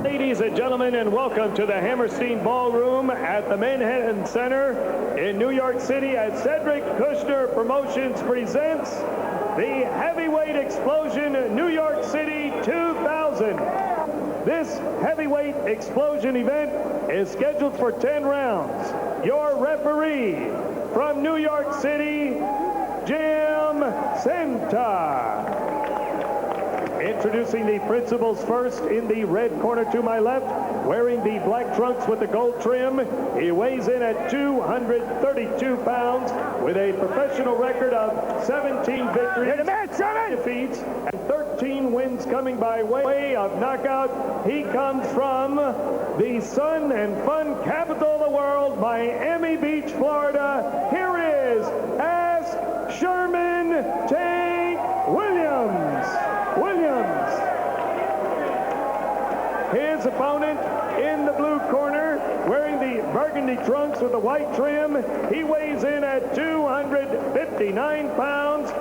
Ladies and gentlemen, and welcome to the Hammerstein Ballroom at the Manhattan Center in New York City as Cedric Kushner Promotions presents the Heavyweight Explosion New York City 2000. This Heavyweight Explosion event is scheduled for 10 rounds. Your referee from New York City, Jim Senta. Introducing the principals first, in the red corner to my left, wearing the black trunks with the gold trim. He weighs in at 232 pounds with a professional record of 17 victories, defeats, and 13 wins coming by way of knockout. He comes from the sun and fun capital of the world, Miami Beach, Florida. Here is Sherman Tank Williams. His opponent in the blue corner, wearing the burgundy trunks with the white trim. He weighs in at 259 pounds.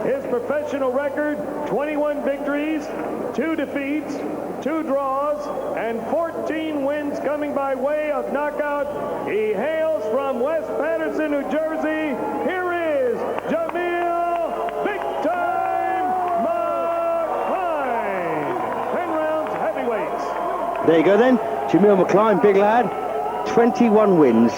His professional record, 21 victories, 2 defeats, 2 draws, and 14 wins coming by way of knockout. He hails from West Patterson, New Jersey. Here is Jameel McCline. 10 rounds heavyweights. There you go then, Jameel McCline, big lad, 21 wins,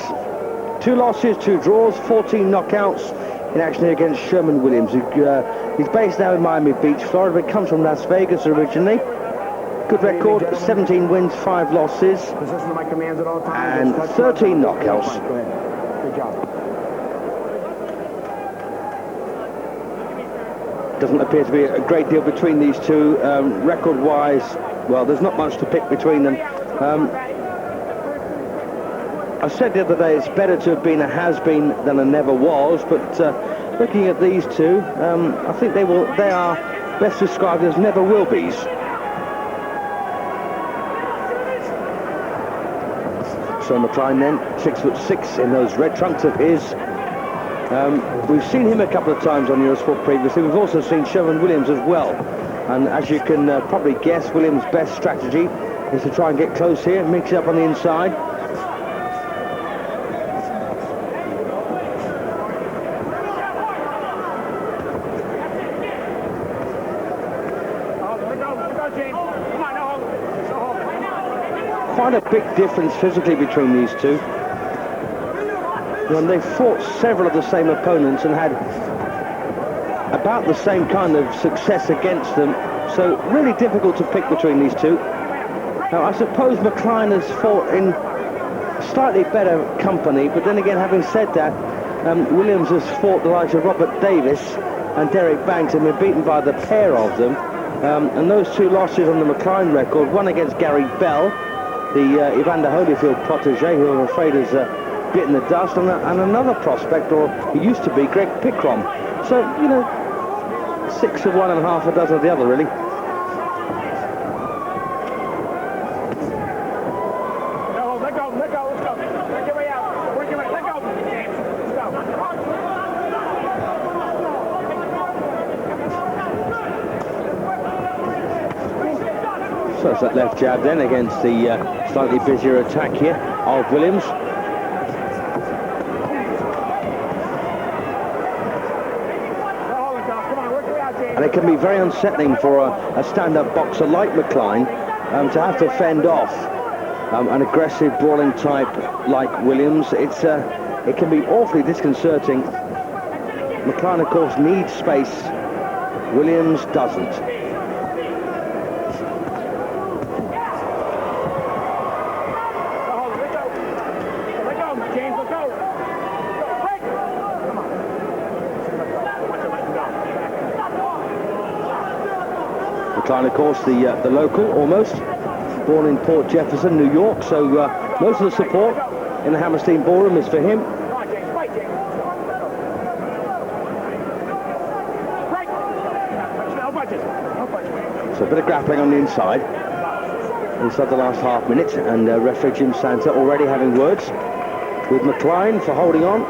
2 losses, 2 draws, 14 knockouts in action here against Sherman Williams. He's based now in Miami Beach, Florida, but comes from Las Vegas originally. Good record, 17 wins, 5 losses, and 13 knockouts. Good job. Doesn't appear to be a great deal between these two, record-wise. Well, there's not much to pick between them. I said the other day it's better to have been a has-been than a never was, but looking at these two, I think they are best described as never will be's. So McCline then, 6'6" in those red trunks of his. We've seen him a couple of times on Eurosport previously. We've also seen Sherman Williams as well. And as you can probably guess, Williams' best strategy is to try and get close here, mix it up on the inside. Quite a big difference physically between these two. When they fought several of the same opponents and had about the same kind of success against them, so really difficult to pick between these two. Now I suppose McCline has fought in slightly better company, but then again, having said that, Williams has fought the likes of Robert Davis and Derek Banks and been beaten by the pair of them, and those 2 losses on the McCline record, one against Gary Bell, the Evander Holyfield protege, who I'm afraid has bitten the dust, and another prospect, or he used to be, Greg Pickrom. So, you know, 6 of one and half a dozen of the other, really. Let go, let's go. Work your way out. Let go, James. Let's go. So it's that left jab then against the slightly busier attack here of Williams. And it can be very unsettling for a stand-up boxer like McCline to have to fend off an aggressive brawling type like Williams. It can be awfully disconcerting. McCline, of course, needs space. Williams doesn't. McCline, of course, the local, almost, born in Port Jefferson, New York, so most of the support in the Hammerstein Ballroom is for him. So a bit of grappling on the inside the last half minute, and referee Jim Santa already having words with McCline for holding on.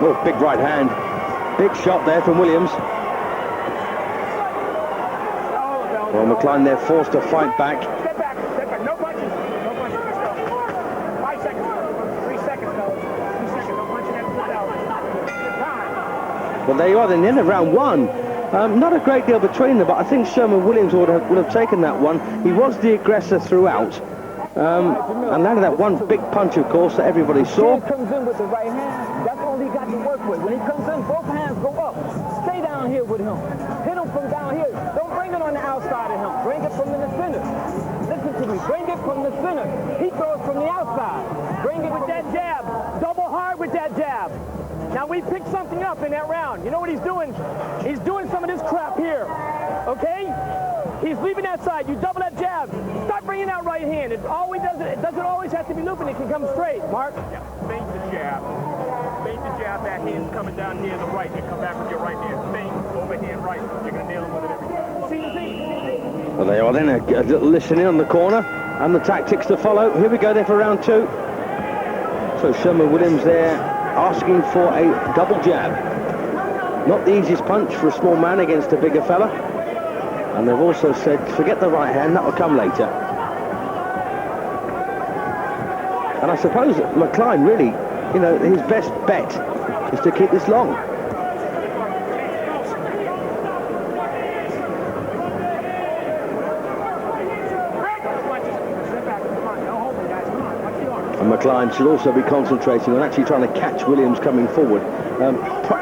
Oh, big right hand Big shot there from Williams. Well, McCline there forced to fight back. Step back. No punches. No punches. 5 seconds. 3 seconds, fellas. 2 seconds. No punching at the time. Well, there you are, then the end of round one. Not a great deal between them, but I think Sherman Williams would have taken that one. He was the aggressor throughout. And landed that one big punch, of course, that everybody saw. He comes in with the right hand, that's all he got to work with. When he comes in, both hands go up. Stay down here with him. Hit him from down here. Don't bring it on the outside of him. Bring it from in the center. Listen to me. Bring it from the center. He throws from the outside. Bring it with that jab. Double hard with that jab. Now, we picked something up in that round. You know what he's doing? He's doing some of this crap here. Okay? He's leaving that side. You double that jab. Start bringing that right hand. It doesn't always have to be looping. It can come straight. Mark? Yeah, feint the jab. Feint the jab. That hand's coming down here to the right. You come back with your right hand. Feint, overhand right. You're going to nail him with it every time. See the thing? Well, they are then a little listening on the corner and the tactics to follow. Here we go then for round two. So Sherman Williams there asking for a double jab. Not the easiest punch for a small man against a bigger fella. And they've also said, forget the right hand, that will come later. And I suppose McCline really, you know, his best bet is to keep this long. And McCline should also be concentrating on actually trying to catch Williams coming forward.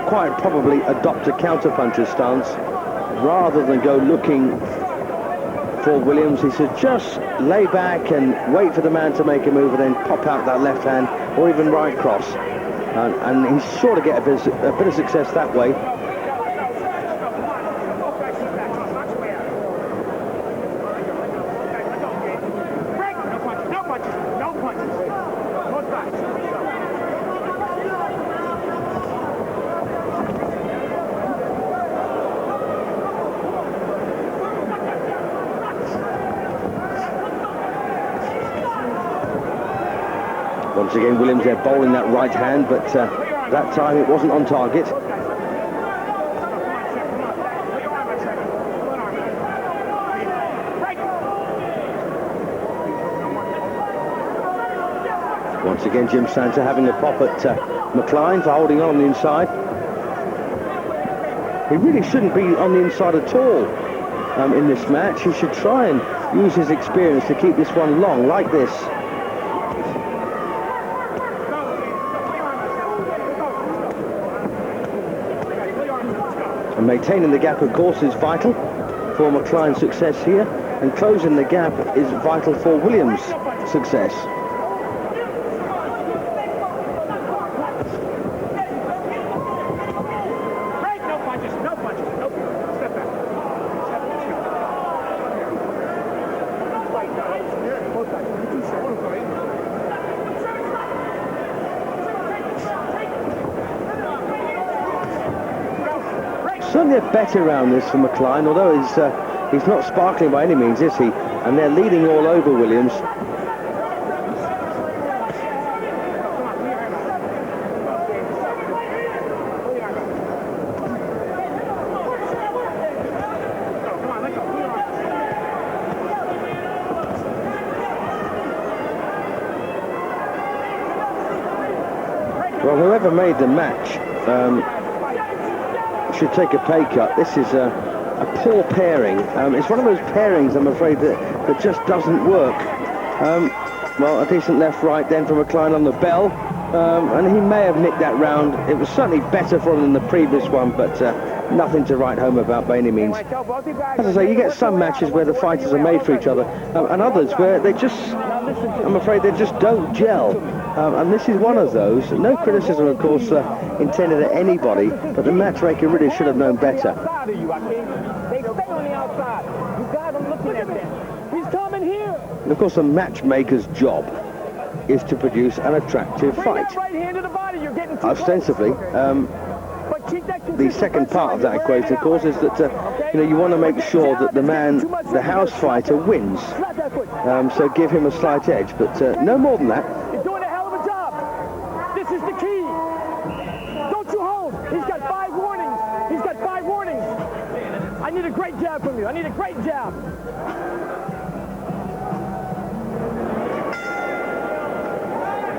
Quite probably adopt a counter-puncher stance rather than go looking for Williams. He should just lay back and wait for the man to make a move and then pop out that left hand or even right cross. And he's sure to get a bit of success that way. Once again, Williams there bowling that right hand, but that time it wasn't on target. Once again, Jim Santa having a pop at McCline for holding on the inside. He really shouldn't be on the inside at all in this match. He should try and use his experience to keep this one long, like this. And maintaining the gap, of course, is vital for McCline's success here, and closing the gap is vital for Williams' success. Certainly a better round this for McCline, although he's not sparkling by any means, is he? And they're leading all over Williams. Well, whoever made the match should take a pay cut. This is a poor pairing. It's one of those pairings, I'm afraid, that just doesn't work. Well, a decent left-right then from McCline on the bell, and he may have nicked that round. It was certainly better for him than the previous one, but nothing to write home about by any means. As I say, you get some matches where the fighters are made for each other, and others where they just, I'm afraid, they just don't gel. And this is one of those. No criticism, of course, intended at anybody, but the matchmaker really should have known better. They stay on the outside. You got them looking at them. He's coming here. And of course, a matchmaker's job is to produce an attractive fight. Right hand to the body. You're getting Ostensibly, the second part of that equation, of course, is that you want to make sure that the man, the house fighter, wins. So give him a slight edge, but no more than that. He's doing a hell of a job. This is the key. Don't you hold. He's got 5 warnings. I need a great jab from you. I need a great jab.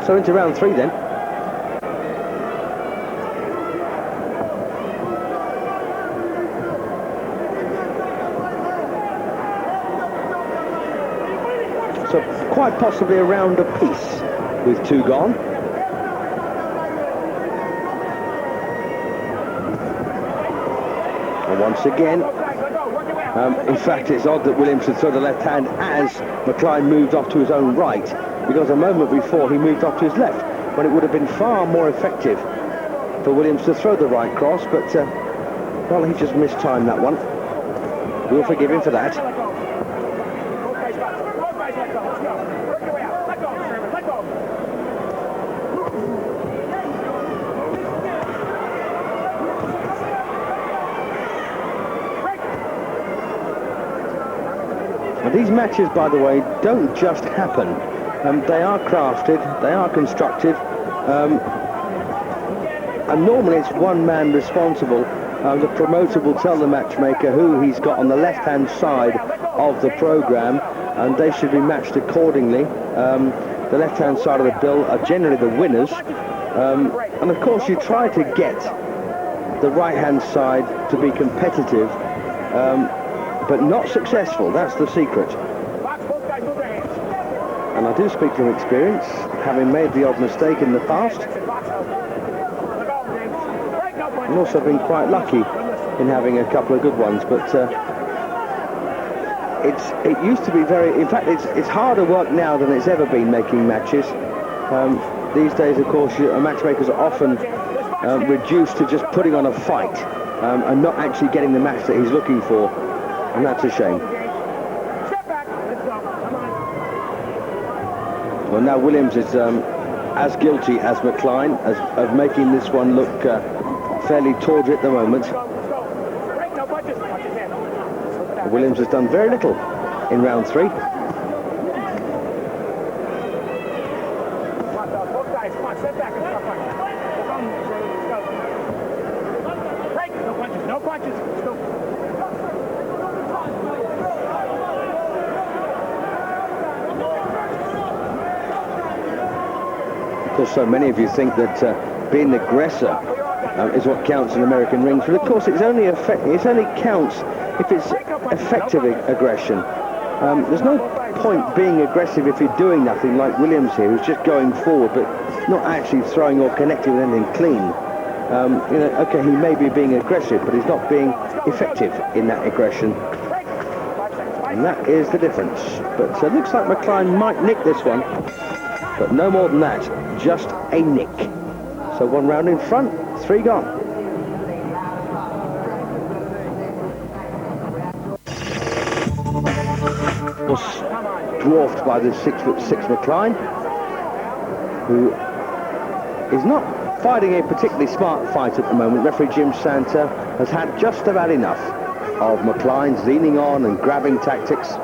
So into round 3 then. So quite possibly a round apiece with 2 gone. And once again, in fact, it's odd that Williams should throw the left hand as McCline moved off to his own right, because a moment before he moved off to his left, when it would have been far more effective for Williams to throw the right cross, but, well, he just mistimed that one. We'll forgive him for that. And these matches, by the way, don't just happen. They are crafted, they are constructed, and normally it's one man responsible. The promoter will tell the matchmaker who he's got on the left-hand side of the program, and they should be matched accordingly. The left-hand side of the bill are generally the winners, and of course you try to get the right-hand side to be competitive, but not successful. That's the secret. And I do speak from experience, having made the odd mistake in the past, and also been quite lucky in having a couple of good ones. But it used to be very, in fact it's harder work now than it's ever been making matches. These days, of course, matchmakers are often reduced to just putting on a fight and not actually getting the match that he's looking for, and that's a shame. Well, now Williams is as guilty as McCline of making this one look fairly tawdry at the moment. Williams has done very little in round 3. No punches. Of course, so many of you think that being the aggressor is what counts in American rings, but of course it only counts if it's effective aggression. There's no point being aggressive if you're doing nothing, like Williams here, who's just going forward but not actually throwing or connecting with anything clean. Okay, he may be being aggressive, but he's not being effective in that aggression, and that is the difference. But it looks like McCline might nick this one, but no more than that, just a nick. So 1 round in front, 3 gone. Was dwarfed by the 6'6" McCline, who is not fighting a particularly smart fight at the moment. Referee Jim Santa has had just about enough of McCline's leaning on and grabbing tactics,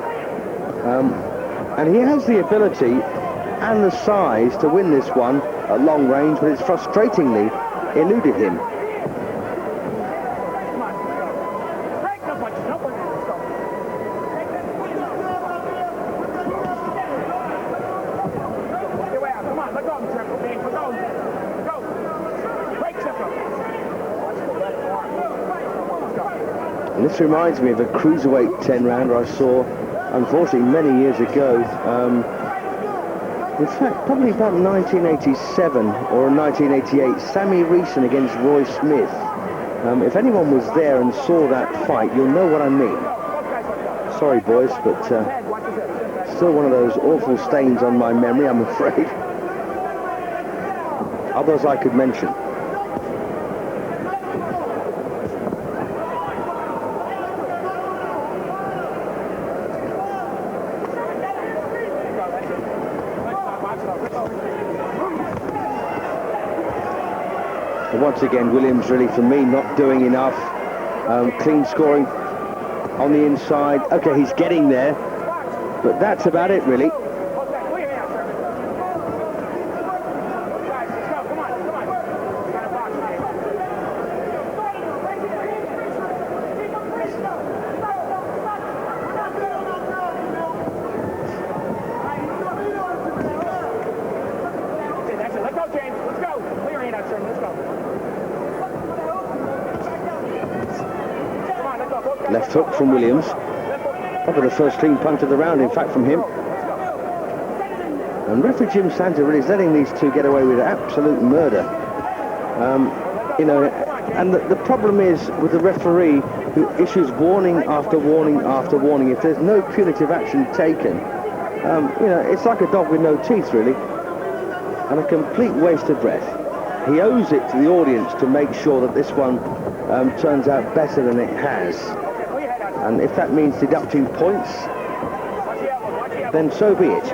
and he has the ability and the size to win this one at long range, but it's frustratingly eluded him. And this reminds me of a cruiserweight 10-rounder I saw, unfortunately, many years ago. In fact, probably about 1987 or 1988, Sammy Reeson against Roy Smith. If anyone was there and saw that fight, you'll know what I mean. Sorry, boys, but still one of those awful stains on my memory, I'm afraid. Others I could mention. Once again, Williams really, for me, not doing enough. Clean scoring on the inside. Okay, he's getting there, but that's about it, really. left hook from Williams. Probably the first clean punch of the round, in fact, from him. And referee Jim Santa really is letting these two get away with absolute murder. You know, and the problem is with the referee who issues warning after warning after warning. If there's no punitive action taken, you know, it's like a dog with no teeth, really, and a complete waste of breath. He owes it to the audience to make sure that this one turns out better than it has. And if that means deducting points, then so be it.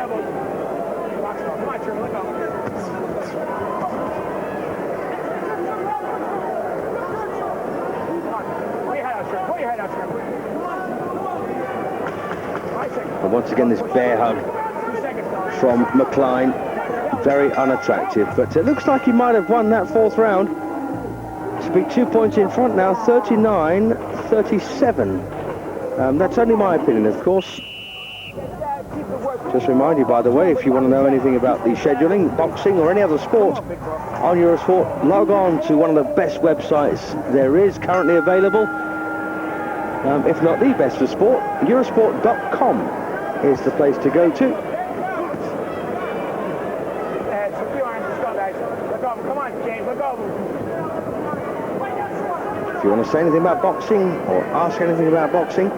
And once again, this bear hug from McCline, very unattractive. But it looks like he might have won that fourth round. To be 2 points in front now, 39-37. That's only my opinion, of course. Just remind you, by the way, if you want to know anything about the scheduling, boxing or any other sport on Eurosport, log on to one of the best websites there is currently available. If not the best for sport, Eurosport.com is the place to go to. If you want to say anything about boxing or ask anything about boxing,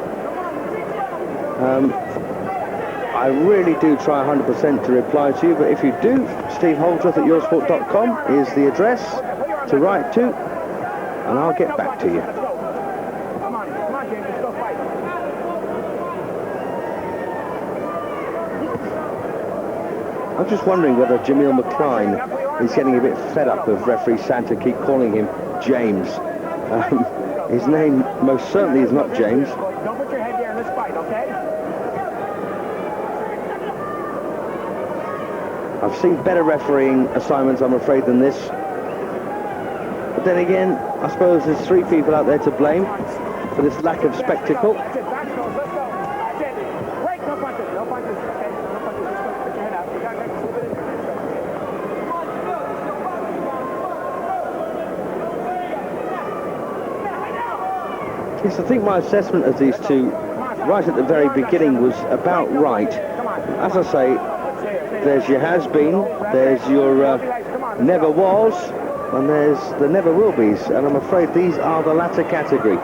I really do try 100% to reply to you, but if you do, Steve Holdsworth at Eurosport.com is the address to write to, and I'll get back to you. I'm just wondering whether Jameel McCline is getting a bit fed up of referee Santa keep calling him James. His name most certainly is not James. Don't put your head there in this fight, okay? I've seen better refereeing assignments, I'm afraid, than this. But then again, I suppose there's three people out there to blame for this lack of spectacle. That's it, back goes, let's go. That's it. Break, no punches, no punches, okay? No punches, just go, put your head out. You got Yes, I think my assessment of these two right at the very beginning was about right. As I say, there's your has been, there's your never was, and there's the never will be's, and I'm afraid these are the latter category.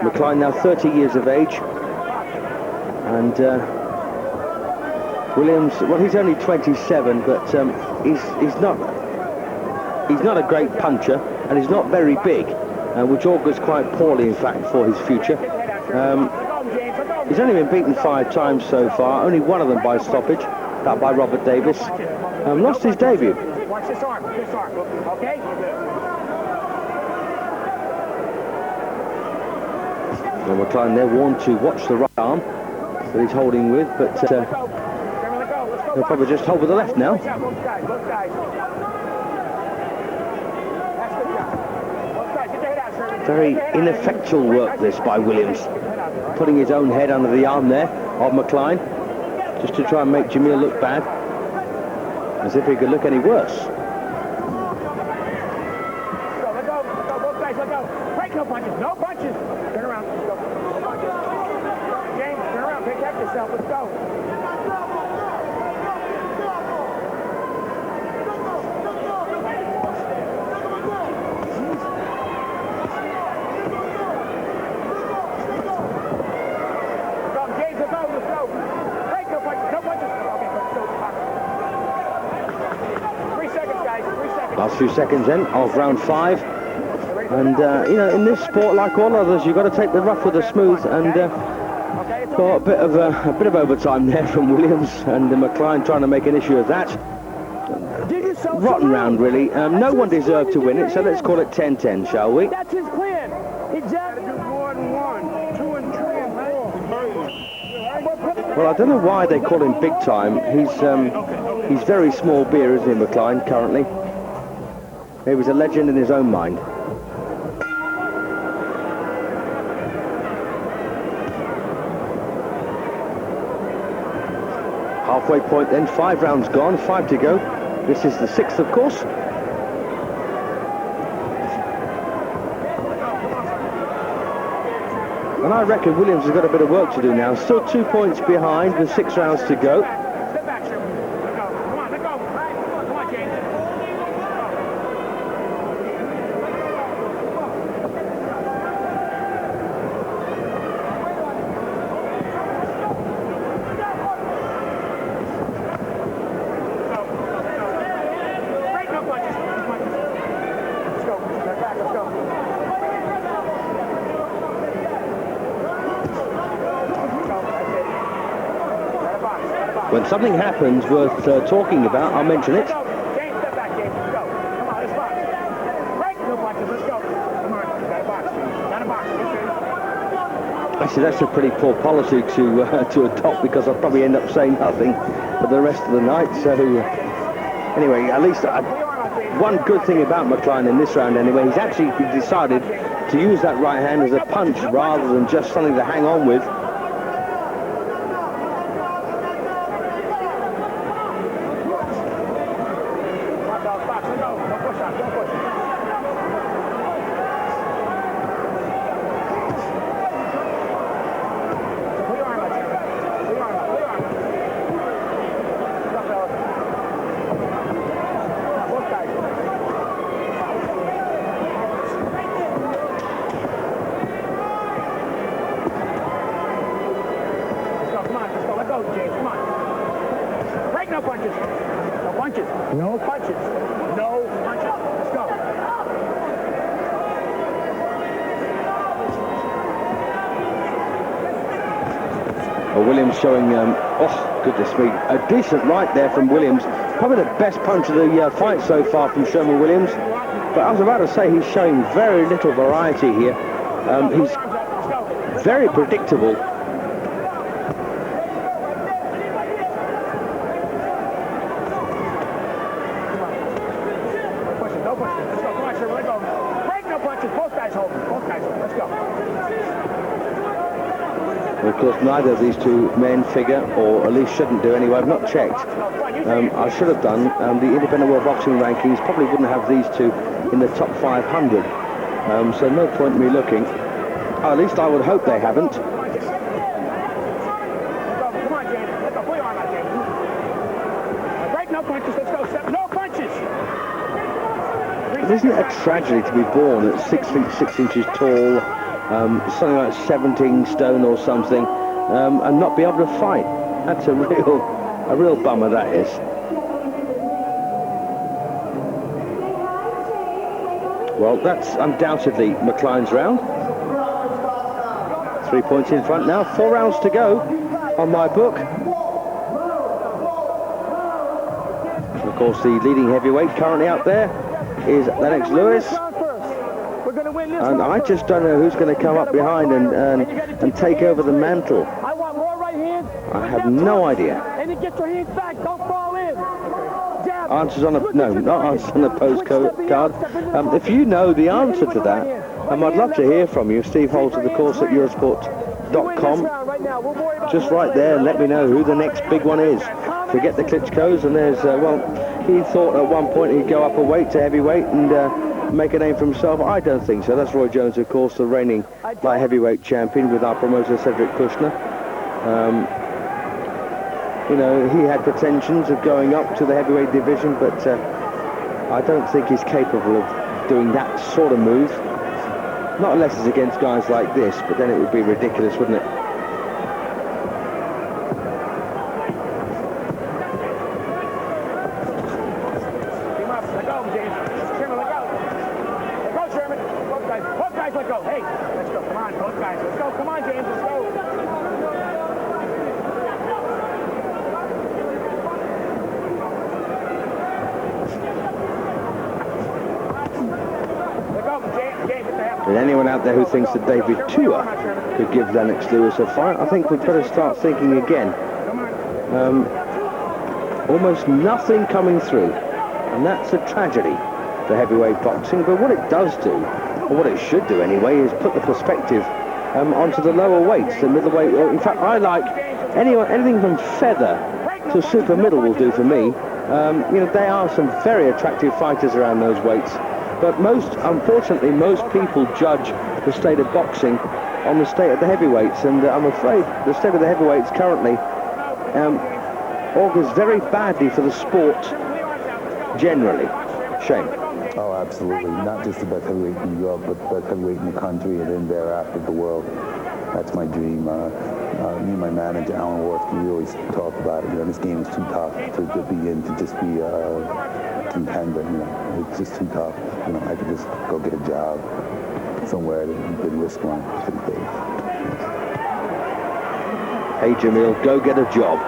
McCline now 30 years of age, and Williams, well, he's only 27, but he's not a great puncher, and he's not very big, which augurs quite poorly, in fact, for his future. He's only been beaten 5 times so far, only one of them by stoppage, that by Robert Davis. Lost his debut. Watch this arm, okay? And McCline there warned to watch the right arm that he's holding with, but he'll probably just hold with the left now. Very ineffectual work this by Williams, putting his own head under the arm there of McCline, just to try and make Jameel look bad, as if he could look any worse. Let go, both guys, let go. Break, no punches, no punches. Turn around, let's go. No punches. James, turn around, protect yourself, let's go. Last few seconds then of round 5, and you know, in this sport, like all others, you've got to take the rough with the smooth, and got a bit of overtime there from Williams, and McCline trying to make an issue of that. Rotten round, really. No one deserved to win it, so let's call it 10-10, shall we? That's his plan. He just do more than 1, 2 and 3 and 4. Well, I don't know why they call him big time. He's very small beer, isn't he, McCline, currently? He was a legend in his own mind. Halfway point then, 5 rounds gone, 5 to go. This is the 6th, of course. And I reckon Williams has got a bit of work to do now. Still 2 points behind with 6 rounds to go. Step back, Sherman. Let's go. Come on, let's go. Come on, James. Break no punches. Let's go. Step back, let's go. When something happens worth talking about, I'll mention it. James, step back, James. Let's go. Come on, let's box. Break no punches. Let's go. Come on, got a box, James. Got a box. Actually, that's a pretty poor policy to adopt, because I'll probably end up saying nothing for the rest of the night. So anyway, at least one good thing about McCline in this round anyway, he's actually decided to use that right hand as a punch rather than just something to hang on with. Williams showing, oh goodness me, a decent right there from Williams. Probably the best punch of the fight so far from Sherman Williams. But I was about to say, he's showing very little variety here. He's very predictable. Of course, neither of these two men figure, or at least shouldn't do anyway. I've not checked. I should have done. The Independent World Boxing rankings probably wouldn't have these two in the top 500. So no point in me looking. At least I would hope they haven't. Isn't it a tragedy to be born at 6 feet 6 inches tall, something like 17 stone or something, and not be able to fight? That's a real bummer, that is. Well, that's undoubtedly McCline's round. 3 points in front now. 4 rounds to go on my book. Of course, the leading heavyweight currently out there is Lennox Lewis. And I just don't know who's going to come up behind and take over the mantle. I have no idea. Answers on a, no, not answers on the postcard. If you know the answer to that, I'd love to hear from you. Steve Holt of the course at Eurosport.com. Just right there, and let me know who the next big one is. Forget the Klitschko's, and there's, well, he thought at one point he'd go up a weight to heavyweight and make a name for himself. I don't think so. That's Roy Jones, of course, the reigning light heavyweight champion, with our promoter Cedric Kushner. You know, he had pretensions of going up to the heavyweight division, but I don't think he's capable of doing that sort of move. Not unless it's against guys like this, but then it would be ridiculous, wouldn't it? And anyone out there who thinks that David Tua could give Lennox Lewis a fight, I think we'd better start thinking again. Almost nothing coming through, and that's a tragedy for heavyweight boxing. But what it does do, or what it should do anyway, is put the perspective onto the lower weights, the middleweight. In fact, I like anything from feather to super middle will do for me. You know, there are some very attractive fighters around those weights. But unfortunately, most people judge the state of boxing on the state of the heavyweights, and I'm afraid the state of the heavyweights currently augurs very badly for the sport generally. Shane. Oh, absolutely. Not just the best heavyweight in New York, but the best heavyweight in the country, and then thereafter the world. That's my dream. Me and my manager, Alan Worth, we always talk about it. You know, this game is too tough to be in, to just be a contender. You know, it's just too tough. You know, I could just go get a job somewhere that didn't risk one for the day. Hey, Jameel, go get a job.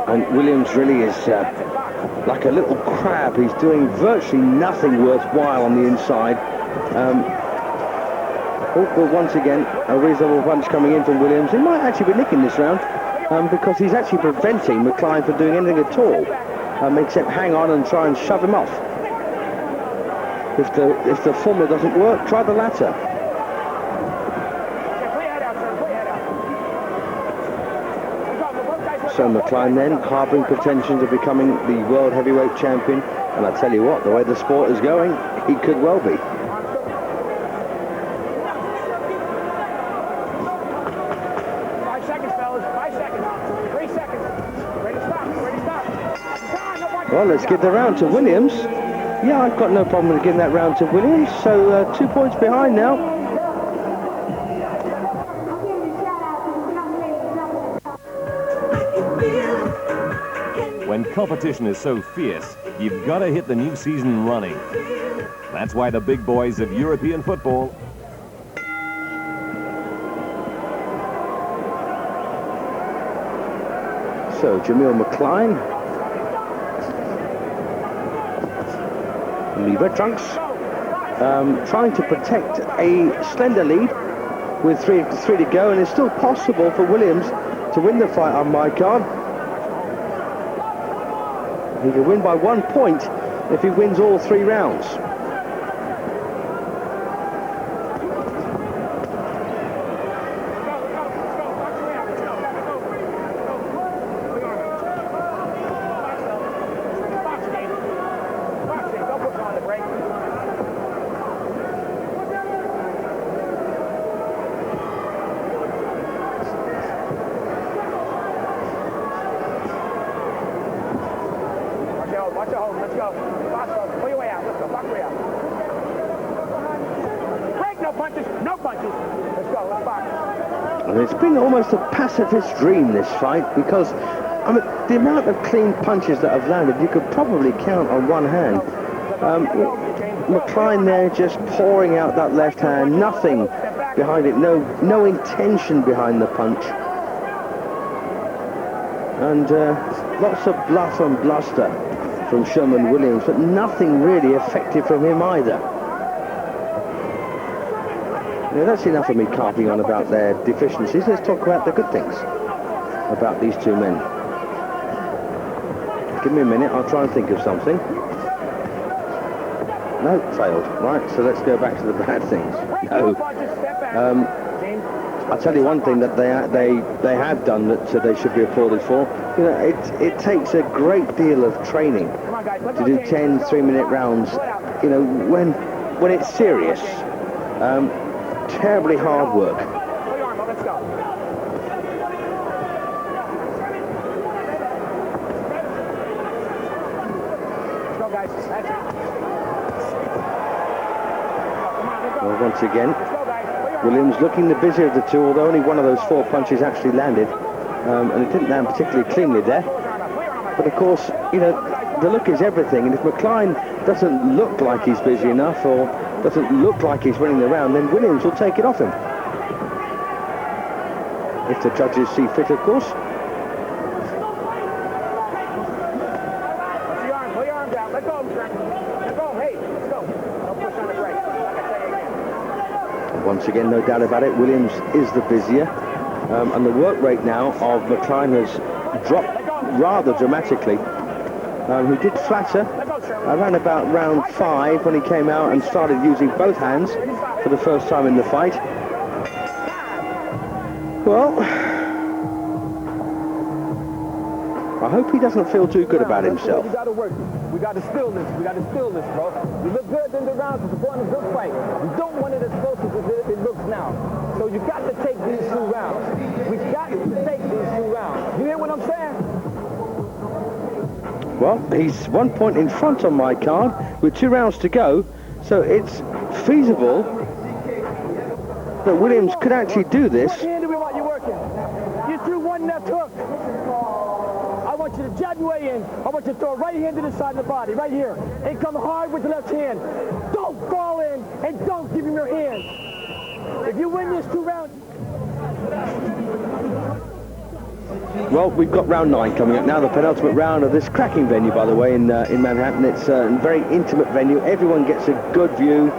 And Williams really is like a little crab. He's doing virtually nothing worthwhile on the inside. But once again, a reasonable punch coming in from Williams. He might actually be nicking this round because he's actually preventing McCline from doing anything at all, except hang on and try and shove him off. If the former doesn't work, try the latter. So McCline then harbouring pretensions of becoming the world heavyweight champion, and I tell you what, the way the sport is going, he could well be. Well, let's give the round to Williams. Yeah, I've got no problem with giving that round to Williams. So 2 points behind now. When competition is so fierce, you've got to hit the new season running. That's why the big boys of European football So Jameel McCline, the Red Trunks, trying to protect a slender lead with three to go, and it's still possible for Williams to win the fight on my card. He can win by 1 point if he wins all 3 rounds. And it's been almost a pacifist dream, this fight, because I mean, the amount of clean punches that have landed, you could probably count on one hand. McCline there just pouring out that left hand, nothing behind it, no intention behind the punch. And lots of bluff and bluster from Sherman Williams, but nothing really effective from him either. Now, that's enough of me carping on about their deficiencies. Let's talk about the good things about these two men. Give me a minute, I'll try and think of something. No, failed. Right, so let's go back to the bad things. No. I'll tell you one thing that they have done that they should be applauded for. You know, it takes a great deal of training to do 10 3-minute rounds. You know, when it's serious. Terribly hard work. Well, once again, Williams looking the busier of the two, although only one of those 4 punches actually landed, and it didn't land particularly cleanly there. But of course, you know, the look is everything, and if McCline doesn't look like he's busy enough, or doesn't look like he's winning the round, then Williams will take it off him. If the judges see fit, of course. Pull your arm down. Let go, Sherman. Let go. Hey, let's go. Don't push on the brake. Like I say again. Once again, no doubt about it, Williams is the busier. And the work rate now of McCline has dropped rather dramatically. who did flatter around about round 5 when he came out and started using both hands for the first time in the fight. Well, I hope he doesn't feel too good about himself. We got to work it. We got to steal this. We got to steal this, bro. You look good in the rounds. It's going a good fight. You don't want it as close as it looks now. So you got to take these 2 rounds. We got to take these 2 rounds. You hear what I'm saying? Well, he's 1 point in front on my card with 2 rounds to go. So it's feasible that Williams could actually do this. What hand are we want you working? You threw 1 left hook. I want you to jab your way in. I want you to throw a right hand to the side of the body, right here. And come hard with the left hand. Don't fall in and don't give him your hand. If you win this 2 rounds... Well, we've got round 9 coming up now, the penultimate round of this cracking venue, by the way, in Manhattan. It's a very intimate venue. Everyone gets a good view.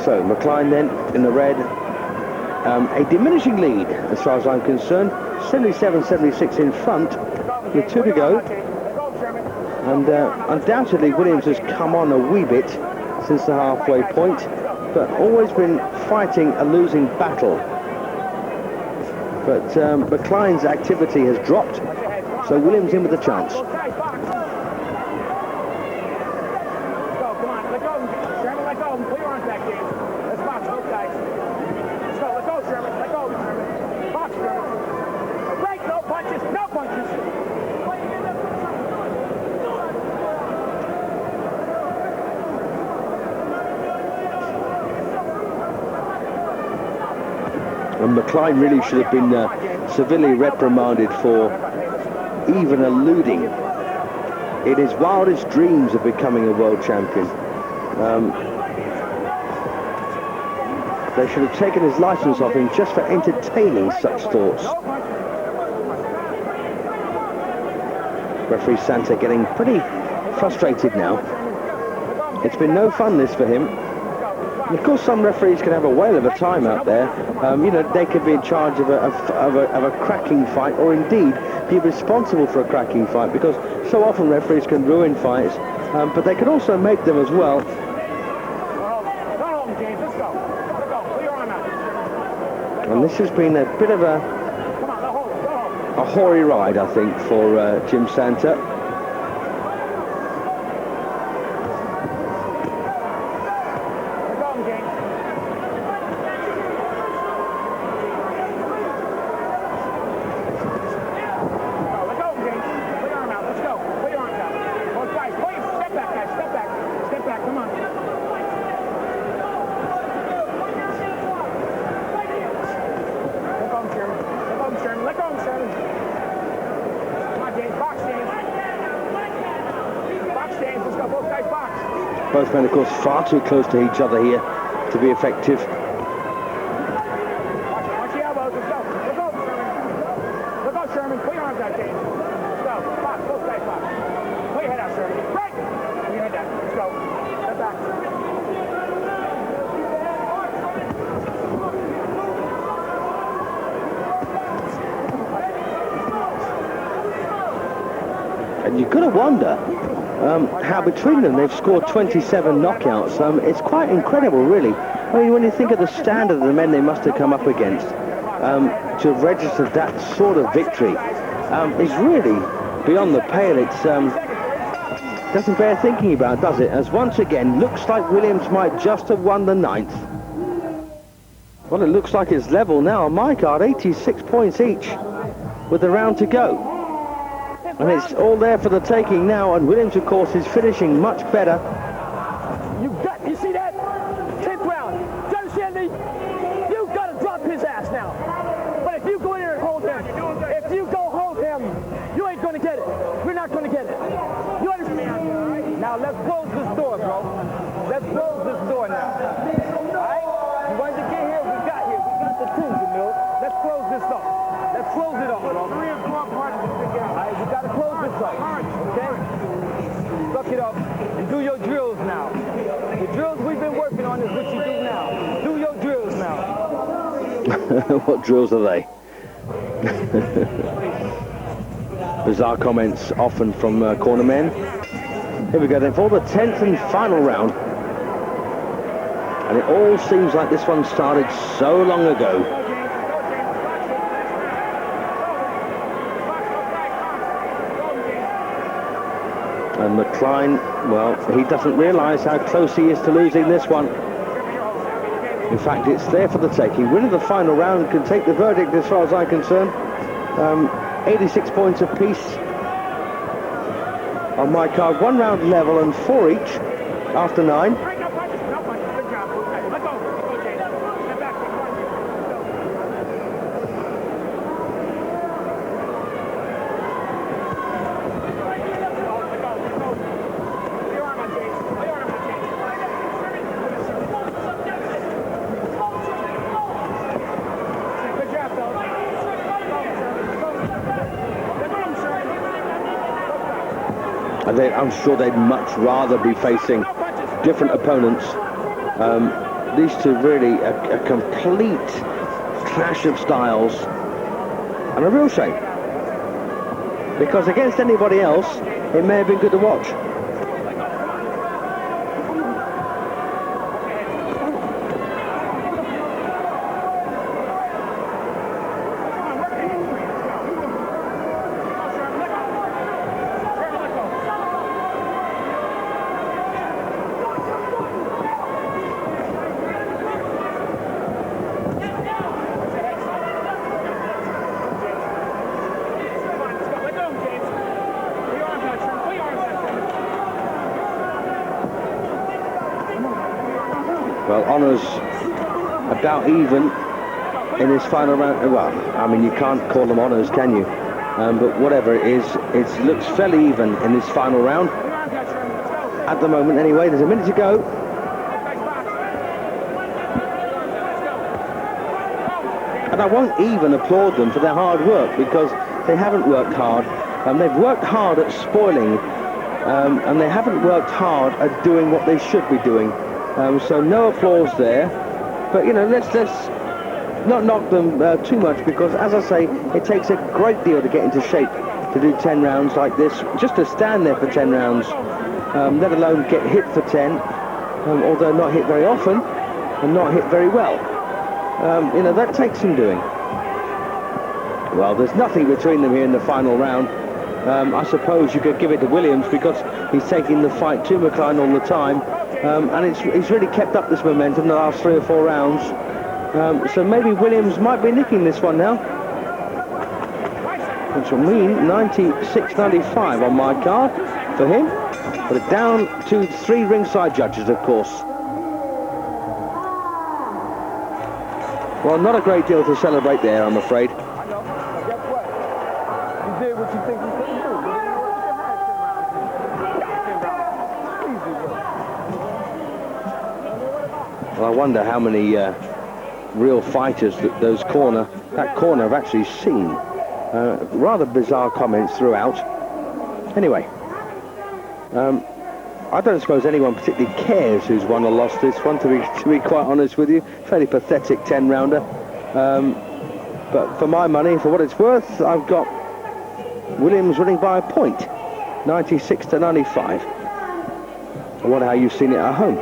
So, McCline then in the red. A diminishing lead, as far as I'm concerned. 77-76 in front, with 2 to go. And undoubtedly, Williams has come on a wee bit since the halfway point, but always been fighting a losing battle. But McCline's activity has dropped, so Williams in with a chance. Come on, let go. Sherman, let go. Put your arms back, James. Let's box both guys. Let's go, Sherman. Let go, Sherman. Box, Sherman. Break, no punches, no punches. And McCline really should have been severely reprimanded for even alluding in his wildest dreams of becoming a world champion. They should have taken his license off him just for entertaining such thoughts. Referee Santa getting pretty frustrated now. It's been no fun this for him. And of course, some referees can have a whale of a time out there. You know, they could be in charge of a cracking fight, or indeed be responsible for a cracking fight, because so often referees can ruin fights, but they can also make them as well. And this has been a bit of a hoary ride, I think, for Jim Santa. Both men, of course, far too close to each other here to be effective. Watch the elbows. Let's go. Let's go, Sherman. Let's go, Sherman. Put your arms out, James. Let's go. Box. Both guys box. Put your head out, Sherman. Right. Put your head down. Let's go. Step back. And you've got to wonder how between them they've scored 27 knockouts. It's quite incredible, really. I mean, when you think of the standard of the men they must have come up against, to have registered that sort of victory is really beyond the pale. It's doesn't bear thinking about, does it? As once again, looks like Williams might just have won the 9th. Well, it looks like it's level now on my card, 86 points each, with a round to go. And it's all there for the taking now, and Williams, of course, is finishing much better. You see that? 10th round. Do you understand me? You've got to drop his ass now. But if you go in here and hold him, if you go hold him, you ain't going to get it. We're not going to get it. You understand me? Now, let's close this door, bro. Let's close this door now. All right? You wanted to get here, we got here. We got the two, Jameel. Let's close this up. Let's close it up, bro. We got to close this up, okay? Suck it up and do your drills now. The drills we've been working on is what you do now. Do your drills now. What drills are they? bizarre comments often from corner men. Here we go then for the 10th and final round. And it all seems like this one started so long ago. And McCline, well, he doesn't realise how close he is to losing this one. In fact, it's there for the taking. Winner of the final round can take the verdict as far as I'm concerned. 86 points apiece on my card. 1 round level and 4 each after 9. I'm sure they'd much rather be facing different opponents. These two really a complete clash of styles, and a real shame, because against anybody else it may have been good to watch. Well, Honour's about even in this final round. Well, I mean, you can't call them honours, can you? But whatever it is, it looks fairly even in this final round. At the moment, anyway, there's a minute to go. And I won't even applaud them for their hard work, because they haven't worked hard. They've worked hard at spoiling, and they haven't worked hard at doing what they should be doing. So no applause there, but you know, let's not knock them too much, because as I say, it takes a great deal to get into shape to do 10 rounds like this, just to stand there for 10 rounds, let alone get hit for 10, although not hit very often and not hit very well. You know, that takes some doing. Well, there's nothing between them here in the final round. I suppose you could give it to Williams, because he's taking the fight to McCline all the time. And he's really kept up this momentum the last 3 or 4 rounds. So maybe Williams might be nicking this one now. Which will mean 96.95 on my card for him. But down to 3 ringside judges, of course. Well, not a great deal to celebrate there, I'm afraid. I know. But guess what? You did what you think you couldn't do. You didn't know what you had 10 rounds. Well, I wonder how many real fighters that that corner have actually seen. Rather bizarre comments throughout. Anyway, I don't suppose anyone particularly cares who's won or lost this one, to be quite honest with you. Fairly pathetic 10-rounder. But for my money, for what it's worth, I've got Williams winning by a point, 96-95. I wonder how you've seen it at home.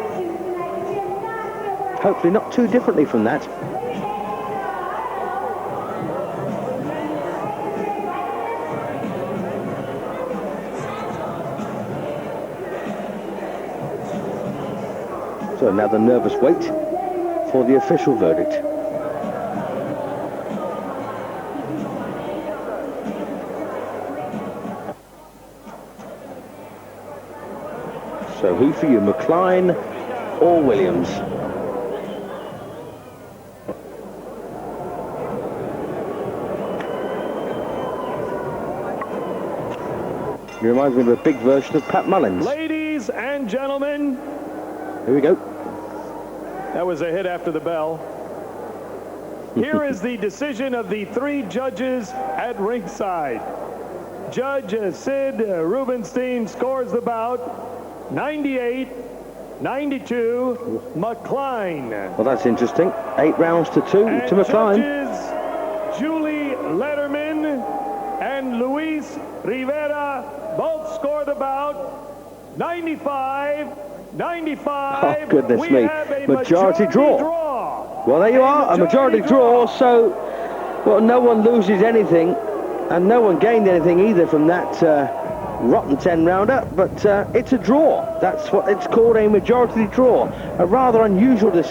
Hopefully not too differently from that. So now the nervous wait for the official verdict. So who for you, McCline or Williams? He reminds me of a big version of Pat Mullins. Ladies and gentlemen, here we go. That was a hit after the bell. Here is the decision of the 3 judges at ringside. Judge Sid Rubenstein scores the bout 98-92 McCline. Well, that's interesting. 8 rounds to 2 and to McCline. Judges Julie Letterman and Louise Ortiz, Rivera, both scored about 95. Oh, goodness We me. have a Majority draw. Well, there you are, a majority draw. So, well, no one loses anything, and no one gained anything either from that rotten 10-rounder, but it's a draw. That's what it's called, a majority draw. A rather unusual decision.